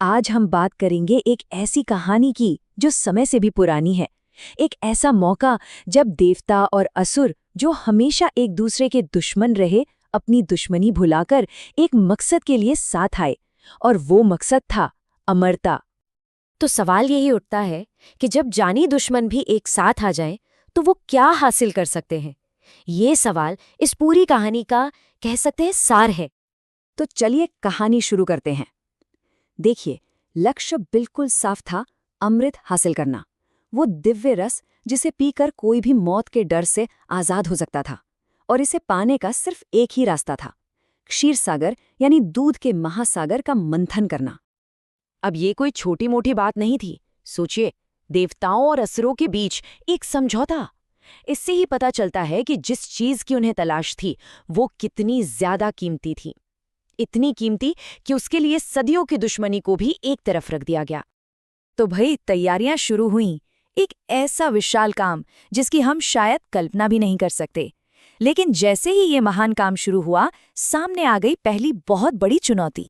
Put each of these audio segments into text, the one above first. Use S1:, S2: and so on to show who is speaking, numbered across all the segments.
S1: आज हम बात करेंगे एक ऐसी कहानी की जो समय से भी पुरानी है। एक ऐसा मौका जब देवता और असुर जो हमेशा एक दूसरे के दुश्मन रहे, अपनी दुश्मनी भुलाकर एक मकसद के लिए साथ आए, और वो मकसद था अमरता।
S2: तो सवाल यही उठता है कि जब जानी दुश्मन भी एक साथ आ जाएं, तो वो क्या हासिल कर सकते हैं। ये सवाल इस पूरी कहानी का कह सकते हैं सार है।
S1: तो चलिए कहानी शुरू करते हैं। देखिए, लक्ष्य बिल्कुल साफ था, अमृत हासिल करना। वो दिव्य रस जिसे पीकर कोई भी मौत के डर से आजाद हो सकता था, और इसे पाने का सिर्फ एक ही रास्ता था, क्षीर सागर यानी दूध के महासागर का मंथन करना।
S2: अब ये कोई छोटी मोटी बात नहीं थी। सोचिए, देवताओं और असुरों के बीच एक समझौता। इससे ही पता चलता है कि जिस चीज की उन्हें तलाश थी वो कितनी ज्यादा कीमती थी। इतनी कीमती कि उसके लिए सदियों की दुश्मनी को भी एक तरफ रख दिया गया। तो भाई तैयारियां शुरू हुईं। एक ऐसा विशाल काम जिसकी हम शायद कल्पना भी नहीं कर सकते। लेकिन जैसे ही ये महान काम शुरू हुआ, सामने आ गई पहली बहुत बड़ी चुनौती।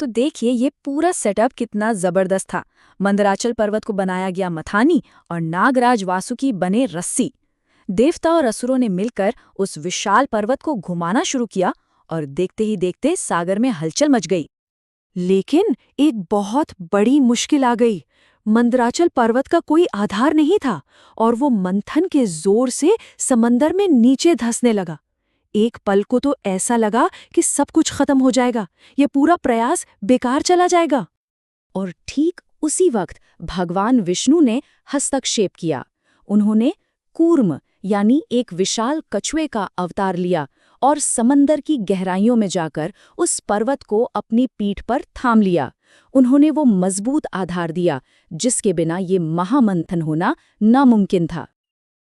S1: तो देखिए, ये पूरा सेटअप कितना जबरदस्त था। मंदराचल पर्वत को बनाया गया मथानी और नागराज वासुकी बने रस्सी। देवता और असुरों ने मिलकर उस विशाल पर्वत को घुमाना शुरू किया, और देखते ही देखते सागर में हलचल मच गई। लेकिन एक बहुत बड़ी मुश्किल आ गई। मंदराचल पर्वत का कोई आधार नहीं था, और वो मंथन के जोर से समंदर में नीचे धंसने लगा। एक पल को तो ऐसा लगा कि सब कुछ खत्म हो जाएगा, ये पूरा प्रयास बेकार चला जाएगा। और ठीक उसी वक्त भगवान विष्णु ने हस्तक्षेप किया। उन्होंने कूर्म यानी एक विशाल कछुए का अवतार लिया और समंदर की गहराइयों में जाकर उस पर्वत को अपनी पीठ पर थाम लिया। उन्होंने वो मजबूत आधार दिया जिसके बिना ये महामंथन होना नामुमकिन था।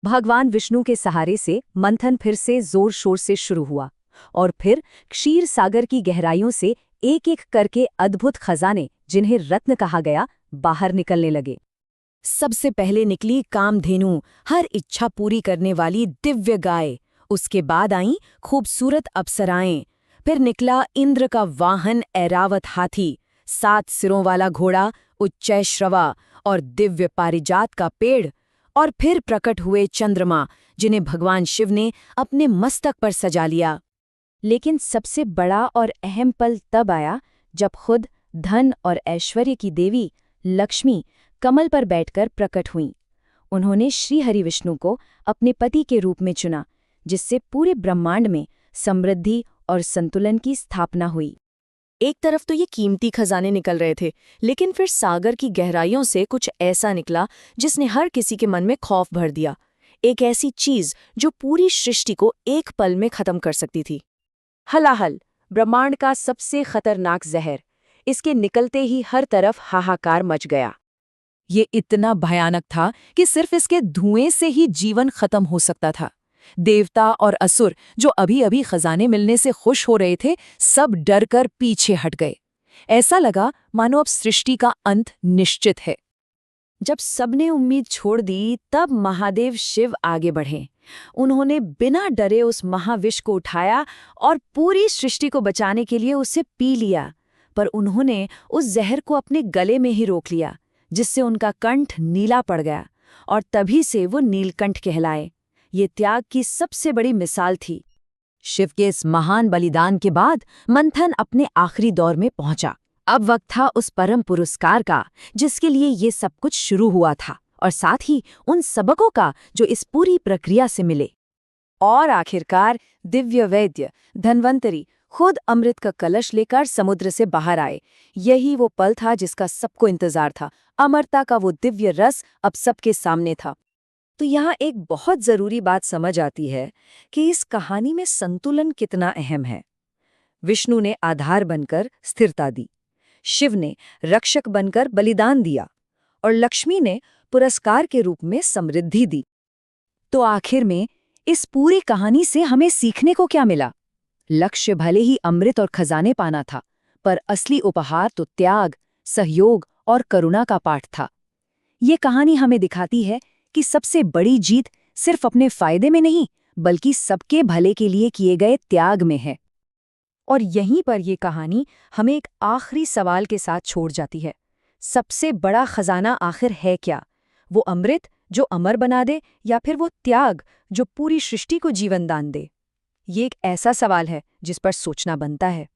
S1: भगवान विष्णु के सहारे से मंथन फिर से जोर शोर से शुरू हुआ, और फिर क्षीर सागर की गहराइयों से एक एक करके अद्भुत खजाने, जिन्हें रत्न कहा गया, बाहर निकलने लगे।
S2: सबसे पहले निकली कामधेनु, हर इच्छा पूरी करने वाली दिव्य गाय। उसके बाद आईं खूबसूरत अप्सराएं। फिर निकला इंद्र का वाहन ऐरावत हाथी, 7 सिरों वाला घोड़ा उच्चैश्रवा और दिव्य पारिजात का पेड़। और फिर प्रकट हुए चंद्रमा, जिन्हें भगवान शिव ने अपने मस्तक पर सजा लिया।
S1: लेकिन सबसे बड़ा और अहम पल तब आया जब खुद धन और ऐश्वर्य की देवी लक्ष्मी कमल पर बैठकर प्रकट हुईं। उन्होंने श्री हरि विष्णु को अपने पति के रूप में चुना, जिससे पूरे ब्रह्मांड में समृद्धि और संतुलन की स्थापना हुई।
S2: एक तरफ तो ये कीमती खजाने निकल रहे थे, लेकिन फिर सागर की गहराइयों से कुछ ऐसा निकला जिसने हर किसी के मन में खौफ भर दिया। एक ऐसी चीज जो पूरी सृष्टि को एक पल में खत्म कर सकती थी। हलाहल, ब्रह्मांड का सबसे खतरनाक जहर। इसके निकलते ही हर तरफ हाहाकार मच गया।
S1: ये इतना भयानक था कि सिर्फ इसके धुएं से ही जीवन खत्म हो सकता था। देवता और असुर, जो अभी अभी खजाने मिलने से खुश हो रहे थे, सब डरकर पीछे हट गए। ऐसा लगा मानो अब सृष्टि का अंत निश्चित है।
S2: जब सबने उम्मीद छोड़ दी, तब महादेव शिव आगे बढ़े। उन्होंने बिना डरे उस महाविष को उठाया और पूरी सृष्टि को बचाने के लिए उसे पी लिया। पर उन्होंने उस जहर को अपने गले में ही रोक लिया, जिससे उनका कंठ नीला पड़ गया, और तभी से वो नीलकंठ कहलाए। ये त्याग की सबसे बड़ी मिसाल थी।
S1: शिव के इस महान बलिदान के बाद मंथन अपने आखिरी दौर में पहुंचा। अब वक्त था उस परम पुरस्कार का जिसके लिए ये सब कुछ शुरू हुआ था, और साथ ही उन सबकों का जो इस पूरी प्रक्रिया से मिले। और आखिरकार दिव्य वैद्य धन्वंतरी खुद अमृत का कलश लेकर समुद्र से बाहर आए। यही वो पल था जिसका सबको इंतजार था। अमरता का वो दिव्य रस अब सबके सामने था। तो यहाँ एक बहुत जरूरी बात समझ आती है कि इस कहानी में संतुलन कितना अहम है। विष्णु ने आधार बनकर स्थिरता दी, शिव ने रक्षक बनकर बलिदान दिया, और लक्ष्मी ने पुरस्कार के रूप में समृद्धि दी। तो आखिर में इस पूरी कहानी से हमें सीखने को क्या मिला? लक्ष्य भले ही अमृत और खजाने पाना था, पर असली उपहार तो त्याग, सहयोग और करुणा का पाठ था। ये कहानी हमें दिखाती है कि सबसे बड़ी जीत सिर्फ अपने फायदे में नहीं, बल्कि सबके भले के लिए किए गए त्याग में है। और यहीं पर ये कहानी हमें एक आखिरी सवाल के साथ छोड़ जाती है। सबसे बड़ा खजाना आखिर है क्या? वो अमृत जो अमर बना दे, या फिर वो त्याग जो पूरी सृष्टि को जीवन दान दे? ये एक ऐसा सवाल है जिस पर सोचना बनता है।